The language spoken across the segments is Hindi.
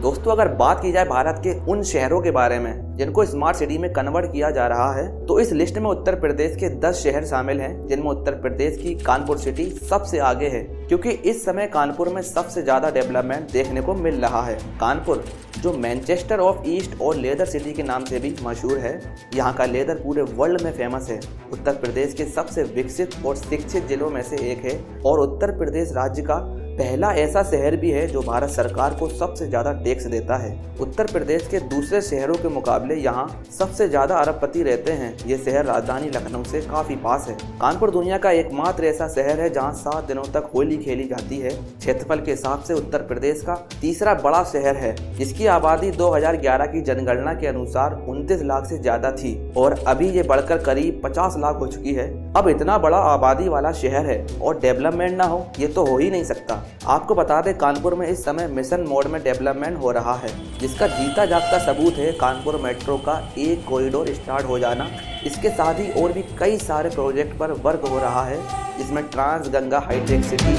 दोस्तों अगर बात की जाए भारत के उन शहरों के बारे में जिनको स्मार्ट सिटी में कन्वर्ट किया जा रहा है तो इस लिस्ट में उत्तर प्रदेश के 10 शहर शामिल हैं, जिनमें उत्तर प्रदेश की कानपुर सिटी सबसे आगे है, क्योंकि इस समय कानपुर में सबसे ज्यादा डेवलपमेंट देखने को मिल रहा है। कानपुर जो मैनचेस्टर ऑफ ईस्ट और लेदर सिटी के नाम से भी मशहूर है, यहाँ का लेदर पूरे वर्ल्ड में फेमस है। उत्तर प्रदेश के सबसे विकसित और शिक्षित जिलों में से एक है और उत्तर प्रदेश राज्य का पहला ऐसा शहर भी है जो भारत सरकार को सबसे ज्यादा टैक्स देता है। उत्तर प्रदेश के दूसरे शहरों के मुकाबले यहाँ सबसे ज्यादा अरबपति रहते हैं। ये शहर राजधानी लखनऊ से काफी पास है। कानपुर दुनिया का एकमात्र ऐसा शहर है जहाँ 7 दिनों तक होली खेली जाती है। क्षेत्रफल के हिसाब से उत्तर प्रदेश का तीसरा बड़ा शहर है, जिसकी आबादी 2011 की जनगणना के अनुसार 29 लाख से ज्यादा थी और अभी ये बढ़कर करीब 50 लाख हो चुकी है। अब इतना बड़ा आबादी वाला शहर है और डेवलपमेंट ना हो, ये तो हो ही नहीं सकता। आपको बता दें कानपुर में इस समय मिशन मोड में डेवलपमेंट हो रहा है, जिसका जीता जागता सबूत है कानपुर मेट्रो का एक कॉरिडोर स्टार्ट हो जाना। इसके साथ ही और भी कई सारे प्रोजेक्ट पर वर्क हो रहा है, जिसमें trans Ganga hitech city,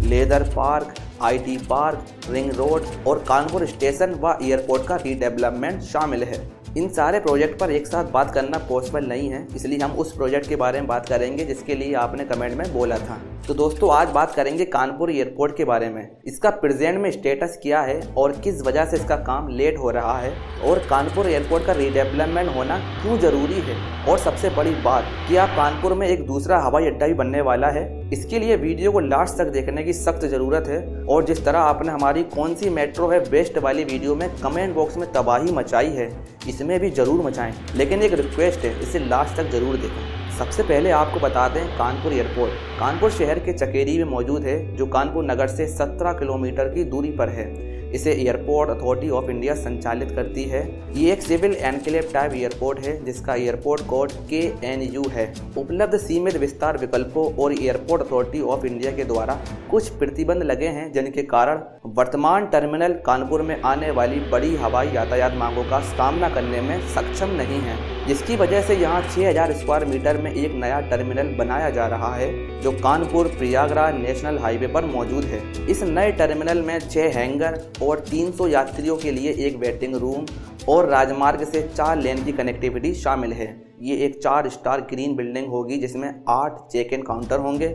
leather park, IT park, ring road और कानपुर स्टेशन व एयरपोर्ट का रीडेवलपमेंट शामिल है। इन सारे प्रोजेक्ट पर एक साथ बात करना पॉसिबल नहीं है, इसलिए हम उस प्रोजेक्ट के बारे में बात करेंगे जिसके लिए आपने कमेंट में बोला था। तो दोस्तों आज बात करेंगे कानपुर एयरपोर्ट के बारे में। इसका प्रेजेंट में स्टेटस क्या है और किस वजह से इसका काम लेट हो रहा है, और कानपुर एयरपोर्ट का रीडेवलपमेंट होना क्यों जरूरी है, और सबसे बड़ी बात कि आप कानपुर में एक दूसरा हवाई अड्डा भी बनने वाला है। इसके लिए वीडियो को लास्ट तक देखने की सख्त जरूरत है। और जिस तरह आपने हमारी कौन सी मेट्रो है बेस्ट वाली वीडियो में कमेंट बॉक्स में तबाही मचाई है, इसमें भी जरूर मचाएं, लेकिन एक रिक्वेस्ट है, इसे लास्ट तक जरूर देखें। सबसे पहले आपको बता दें कानपुर एयरपोर्ट कानपुर शहर के चकेरी में मौजूद है, जो कानपुर नगर से 17 किलोमीटर की दूरी पर है। इसे एयरपोर्ट अथॉरिटी ऑफ इंडिया संचालित करती है। ये एक सिविल एनक्लेव टाइप एयरपोर्ट है, जिसका एयरपोर्ट कोड KNU है। उपलब्ध सीमित विस्तार विकल्पों और एयरपोर्ट अथॉरिटी ऑफ इंडिया के द्वारा कुछ प्रतिबंध लगे हैं, जिनके कारण वर्तमान टर्मिनल कानपुर में आने वाली बड़ी हवाई यातायात मांगों का सामना करने में सक्षम नहीं है, जिसकी वजह से यहाँ 6000 स्क्वायर मीटर में एक नया टर्मिनल बनाया जा रहा है, जो कानपुर प्रयागराज नेशनल हाईवे पर मौजूद है। इस नए टर्मिनल में 6 हैंगर और 300 यात्रियों के लिए एक वेटिंग रूम और राजमार्ग से 4 लेन की कनेक्टिविटी शामिल है। ये एक 4 स्टार ग्रीन बिल्डिंग होगी, जिसमें 8 चेक इन काउंटर होंगे।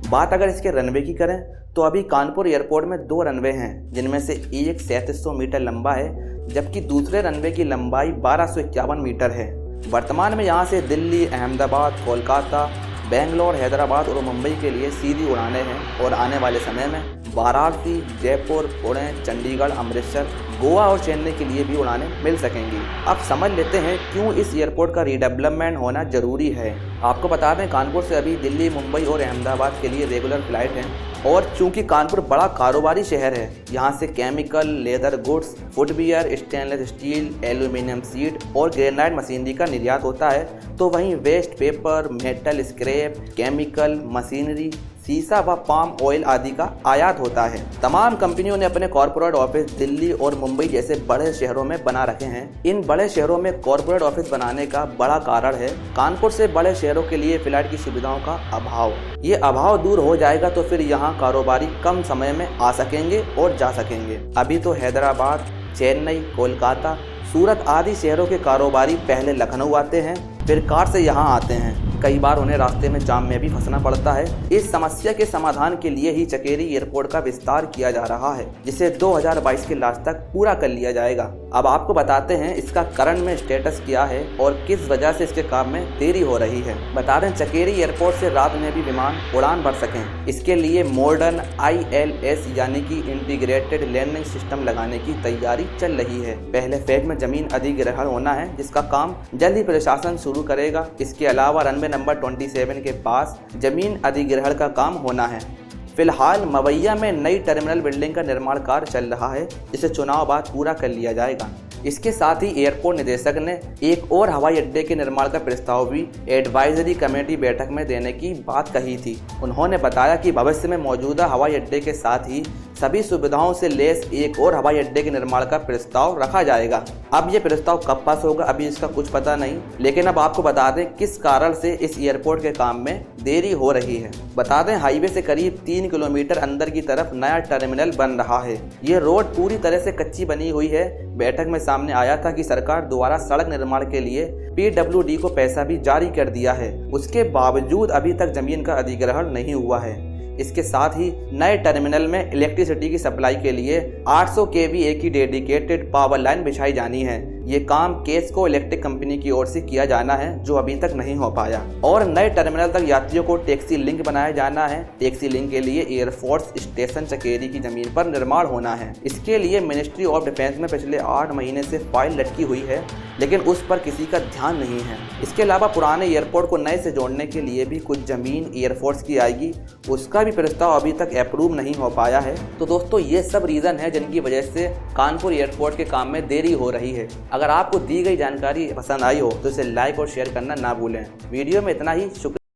बात अगर इसके रनवे की करें तो अभी कानपुर एयरपोर्ट में 2 रनवे हैं, जिनमें से एक 3700 मीटर लंबा है, जबकि दूसरे रनवे की लंबाई 1251 मीटर है। वर्तमान में यहाँ से दिल्ली, अहमदाबाद, कोलकाता, बेंगलोर, हैदराबाद और मुंबई के लिए सीधी उड़ानें हैं और आने वाले समय में वाराणसी, जयपुर, पुणे, चंडीगढ़, अमृतसर, गोवा और चेन्नई के लिए भी उड़ानें मिल सकेंगी। अब समझ लेते हैं क्यों इस एयरपोर्ट का रीडेवलपमेंट होना जरूरी है। आपको बता दें कानपुर से अभी दिल्ली, मुंबई और अहमदाबाद के लिए रेगुलर फ्लाइट हैं, और चूंकि कानपुर बड़ा कारोबारी शहर है, यहाँ से chemical, leather goods, footwear, stainless steel, aluminium sheet और ग्रेनाइट मशीनरी का निर्यात होता है, तो वहीं waste paper, metal scrap, chemical, machinery, सीसा व पाम ऑयल आदि का आयात होता है। तमाम कंपनियों ने अपने कॉर्पोरेट ऑफिस दिल्ली और मुंबई जैसे बड़े शहरों में बना रखे हैं। इन बड़े शहरों में कॉर्पोरेट ऑफिस बनाने का बड़ा कारण है कानपुर से बड़े शहरों के लिए फ्लाइट की सुविधाओं का अभाव। ये अभाव दूर हो जाएगा तो फिर यहाँ कारोबारी कम समय में आ सकेंगे और जा सकेंगे। अभी तो हैदराबाद, चेन्नई, कोलकाता, सूरत आदि शहरों के कारोबारी पहले लखनऊ आते हैं, फिर कार से यहाँ आते हैं। कई बार उन्हें रास्ते में जाम में भी फंसना पड़ता है। इस समस्या के समाधान के लिए ही चकेरी एयरपोर्ट का विस्तार किया जा रहा है, जिसे 2022 के लास्ट तक पूरा कर लिया जाएगा। अब आपको बताते हैं इसका करंट में स्टेटस क्या है और किस वजह से इसके काम में देरी हो रही है। बता दें चकेरी एयरपोर्ट से रात में भी विमान उड़ान भर सकें, इसके लिए मॉडर्न ILS यानी कि इंटीग्रेटेड लैंडिंग सिस्टम लगाने की तैयारी चल रही है। पहले फेज में जमीन अधिग्रहण होना है, जिसका काम जल्द ही प्रशासन शुरू करेगा। इसके अलावा रनवे नंबर 27 के पास जमीन अधिग्रहण का काम होना है। फिलहाल मवैया में नई टर्मिनल बिल्डिंग का निर्माण कार्य चल रहा है, जिसे चुनाव बाद पूरा कर लिया जाएगा। इसके साथ ही एयरपोर्ट निदेशक ने एक और हवाई अड्डे के निर्माण का प्रस्ताव भी एडवाइजरी कमेटी बैठक में देने की बात कही थी। उन्होंने बताया कि भविष्य में मौजूदा हवाई अड्डे के साथ ही सभी सुविधाओं से लेस एक और हवाई अड्डे के निर्माण का प्रस्ताव रखा जाएगा। अब ये प्रस्ताव कब पास होगा अभी इसका कुछ पता नहीं, लेकिन अब आपको बता दें किस कारण से इस एयरपोर्ट के काम में देरी हो रही है। बता दें हाईवे से करीब 3 किलोमीटर अंदर की तरफ नया टर्मिनल बन रहा है। ये रोड पूरी तरह से कच्ची बनी हुई है। बैठक में सामने आया था कि सरकार द्वारा सड़क निर्माण के लिए PWD को पैसा भी जारी कर दिया है, उसके बावजूद अभी तक जमीन का अधिग्रहण नहीं हुआ है। इसके साथ ही नए टर्मिनल में इलेक्ट्रिसिटी की सप्लाई के लिए 800 kVA की डेडिकेटेड पावर लाइन बिछाई जानी है। ये काम केस्को इलेक्ट्रिक कंपनी की ओर से किया जाना है, जो अभी तक नहीं हो पाया। और नए टर्मिनल तक यात्रियों को टैक्सी लिंक बनाया जाना है। टैक्सी लिंक के लिए एयरफोर्स स्टेशन चकेरी की जमीन पर निर्माण होना है। इसके लिए मिनिस्ट्री ऑफ डिफेंस में पिछले 8 महीने से फाइल लटकी हुई है, लेकिन उस पर किसी का ध्यान नहीं है। इसके अलावा पुराने एयरपोर्ट को नए से जोड़ने के लिए भी कुछ जमीन एयरफोर्स की आएगी, उसका भी प्रस्ताव अभी तक अप्रूव नहीं हो पाया है। तो दोस्तों ये सब रीज़न है जिनकी वजह से कानपुर एयरपोर्ट के काम में देरी हो रही है। अगर आपको दी गई जानकारी पसंद आई हो तो इसे लाइक और शेयर करना ना भूलें। वीडियो में इतना ही। शुक्रिया।